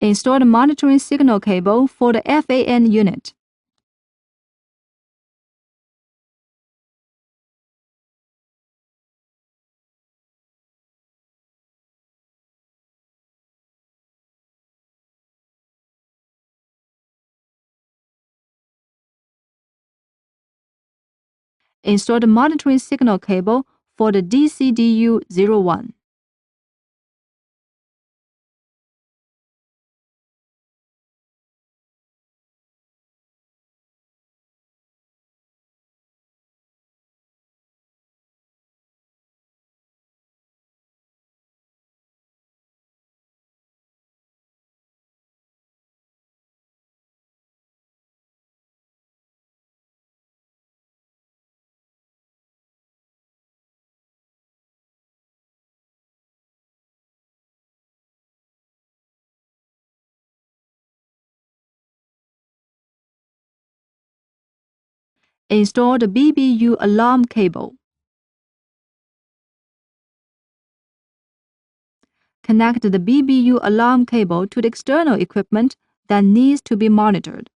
Install the monitoring signal cable for the FAN unit. Install the monitoring signal cable for the DCDU01. Install the BBU alarm cable. Connect the BBU alarm cable to the external equipment that needs to be monitored.